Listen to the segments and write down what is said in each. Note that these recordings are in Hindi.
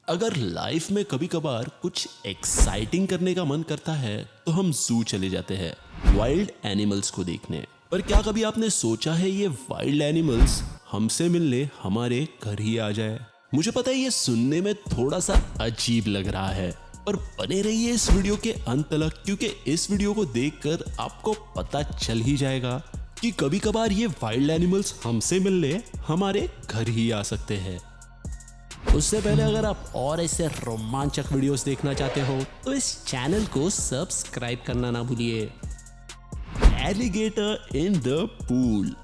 अगर लाइफ में कभी कभार कुछ एक्साइटिंग करने का मन करता है तो हम जू चले जाते हैं वाइल्ड एनिमल्स को देखने। पर क्या कभी आपने सोचा है ये वाइल्ड एनिमल्स हमसे मिलने हमारे घर ही आ जाए? मुझे पता है ये सुनने में थोड़ा सा अजीब लग रहा है, पर बने रहिए इस वीडियो के अंत तक, क्योंकि इस वीडियो को देखकर आपको पता चल ही जाएगा कि कभी कभार ये वाइल्ड एनिमल्स हमसे मिलने हमारे घर ही आ सकते हैं। उससे पहले अगर आप और ऐसे रोमांचक वीडियोस देखना चाहते हो तो इस चैनल को सब्सक्राइब करना ना भूलिए। Alligator in the pool.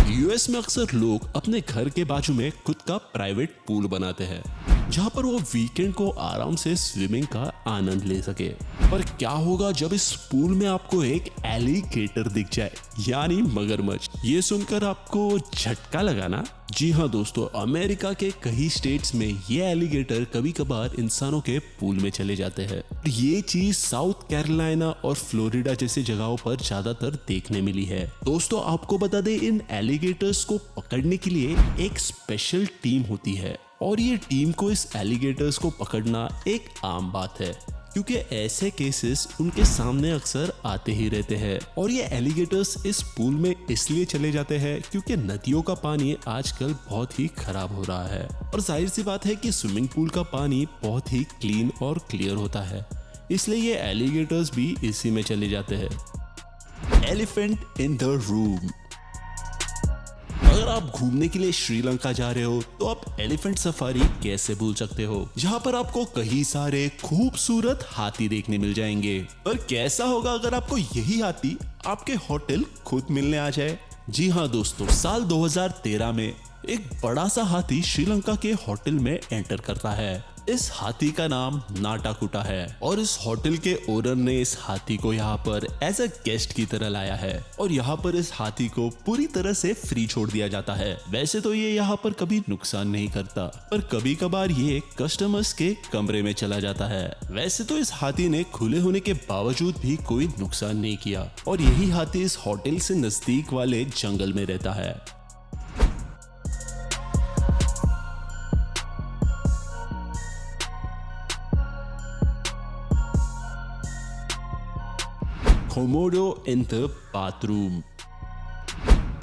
US में अक्सर लोग अपने घर के बाजू में खुद का प्राइवेट पूल बनाते हैं जहां पर वो वीकेंड को आराम से स्विमिंग का आनंद ले सके। पर क्या होगा जब इस पूल में आपको एक एलिगेटर दिख जाए, यानी मगरमच्छ? ये सुनकर आपको झटका लगा ना? जी हाँ दोस्तों, अमेरिका के कई स्टेट्स में ये एलिगेटर कभी कभार इंसानों के पूल में चले जाते हैं। ये चीज साउथ कैरोलिना और फ्लोरिडा जैसी जगहों पर ज्यादातर देखने मिली है। दोस्तों आपको बता दें, इन एलिगेटर्स को पकड़ने के लिए एक स्पेशल टीम होती है और ये टीम को इस एलिगेटर्स को पकड़ना एक आम बात है, क्योंकि ऐसे केसेस उनके सामने अक्सर आते ही रहते हैं। और ये एलिगेटर्स इस पूल में इसलिए चले जाते हैं क्योंकि नदियों का पानी आजकल बहुत ही खराब हो रहा है और जाहिर सी बात है कि स्विमिंग पूल का पानी बहुत ही क्लीन और क्लियर होता है, इसलिए ये एलिगेटर्स भी इसी में चले जाते हैं। Elephant in the room. अगर आप घूमने के लिए श्रीलंका जा रहे हो तो आप एलिफेंट सफारी कैसे भूल सकते हो, जहां पर आपको कई सारे खूबसूरत हाथी देखने मिल जाएंगे। पर कैसा होगा अगर आपको यही हाथी आपके होटल खुद मिलने आ जाए? जी हाँ दोस्तों, साल 2013 में एक बड़ा सा हाथी श्रीलंका के होटल में एंटर करता है। इस हाथी का नाम नाटाकुटा है और इस होटल के ओनर ने इस हाथी को यहाँ पर एज अ गेस्ट की तरह लाया है और यहाँ पर इस हाथी को पूरी तरह से फ्री छोड़ दिया जाता है। वैसे तो ये यहाँ पर कभी नुकसान नहीं करता, पर कभी कभार ये कस्टमर्स के कमरे में चला जाता है। वैसे तो इस हाथी ने खुले होने के बावजूद भी कोई नुकसान नहीं किया और यही हाथी इस होटल से नजदीक वाले जंगल में रहता है। Komodo in the bathroom.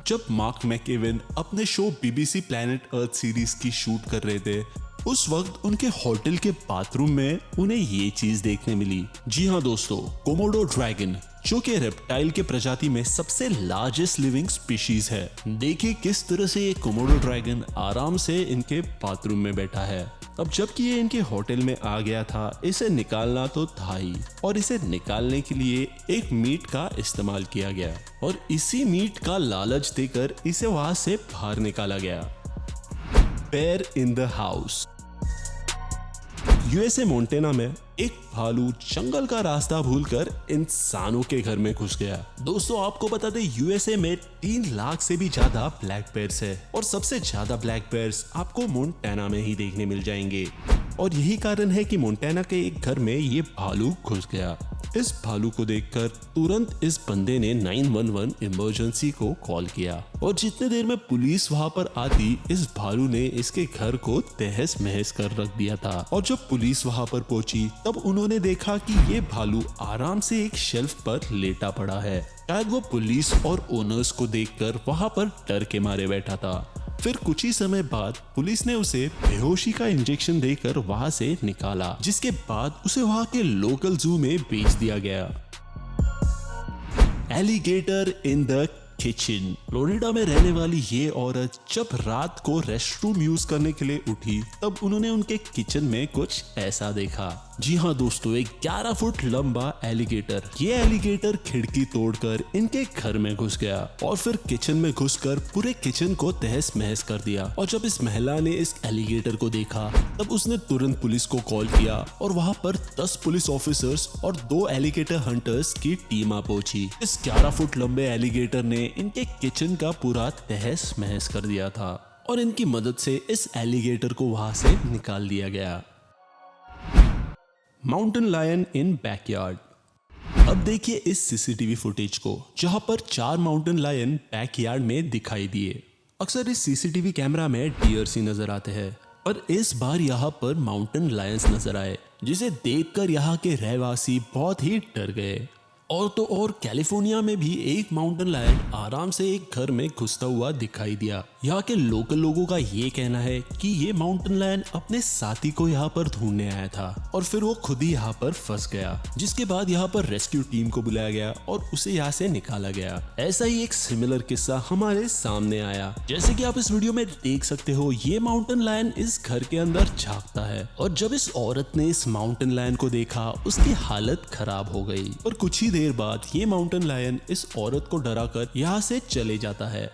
जब मार्क मैकेवन अपने show BBC planet earth series की शूट कर रहे थे, उस वक्त उनके होटल के बाथरूम में उन्हें ये चीज देखने मिली। जी हाँ दोस्तों, कोमोडो ड्रैगन, जो कि रेप्टाइल के प्रजाति में सबसे लार्जेस्ट लिविंग स्पीशीज है। देखिए किस तरह से ये कोमोडो ड्रैगन आराम से इनके बाथरूम में बैठा है। अब जबकि ये इनके होटल में आ गया था, इसे निकालना तो था ही, और इसे निकालने के लिए एक मीट का इस्तेमाल किया गया और इसी मीट का लालच देकर इसे वहां से बाहर निकाला गया। Bear in the house. USA Montana में एक भालू जंगल का रास्ता भूलकर इंसानों के घर में घुस गया। दोस्तों आपको बता दें, यूएसए में 3 लाख से भी ज्यादा ब्लैक बेयर्स है और सबसे ज्यादा ब्लैक बेयर्स आपको मोंटेना में ही देखने मिल जाएंगे और यही कारण है कि मोंटेना के एक घर में ये भालू घुस गया। इस भालू को देखकर तुरंत इस बंदे ने 911 इमरजेंसी को कॉल किया और जितने देर में पुलिस वहां पर आती, इस भालू ने इसके घर को तहस महस कर रख दिया था। और जब पुलिस वहां पर पहुंची तब उन्होंने देखा कि ये भालू आराम से एक शेल्फ पर लेटा पड़ा है। शायद वो पुलिस और ओनर्स को देखकर वहां पर डर के मारे बैठा था। फिर कुछ ही समय बाद पुलिस ने उसे बेहोशी का इंजेक्शन देकर वहां से निकाला, जिसके बाद उसे वहां के लोकल जू में बेच दिया गया। Alligator in the kitchen. Florida में रहने वाली ये औरत जब रात को रेस्टरूम यूज करने के लिए उठी तब उन्होंने उनके किचन में कुछ ऐसा देखा। जी हाँ दोस्तों, एक 11 फुट लंबा एलिगेटर। ये एलिगेटर खिड़की तोड़कर इनके घर में घुस गया और फिर किचन में घुसकर पूरे किचन को तहस महस कर दिया। और जब इस महिला ने इस एलिगेटर को देखा तब उसने तुरंत पुलिस को कॉल किया और वहां पर 10 पुलिस ऑफिसर्स और 2 एलिगेटर हंटर्स की टीम आ पहुंची। इस 11 फुट लंबे एलिगेटर ने इनके किचन का पूरा तहस महस कर दिया था और इनकी मदद से इस एलिगेटर को वहां से निकाल दिया गया। Mountain lion in backyard. अब देखिए इस सीसीटीवी फुटेज को, जहां पर 4 माउंटेन लायन बैकयार्ड में दिखाई दिए। अक्सर इस सीसीटीवी कैमरा में डियर्स ही नजर आते हैं, पर इस बार यहाँ पर माउंटेन लायंस नजर आए, जिसे देखकर यहाँ के रहवासी बहुत ही डर गए। और तो और कैलिफोर्निया में भी एक माउंटेन लायन आराम से एक घर में घुसता हुआ दिखाई दिया। यहाँ के लोकल लोगों का ये कहना है कि ये माउंटेन लायन अपने साथी को यहाँ पर ढूंढने आया था और फिर वो खुद ही यहाँ पर फंस गया, जिसके बाद यहाँ पर रेस्क्यू टीम को बुलाया गया और उसे यहाँ से निकाला गया। ऐसा ही एक सिमिलर किस्सा हमारे सामने आया। जैसे कि आप इस वीडियो में देख सकते हो, ये माउंटेन लायन इस घर के अंदर झांकता है और जब इस औरत ने इस माउंटेन लायन को देखा, उसकी हालत खराब हो गई और कुछ ही देर बाद ये माउंटेन लायन इस औरत को डराकर यहाँ से चले जाता है।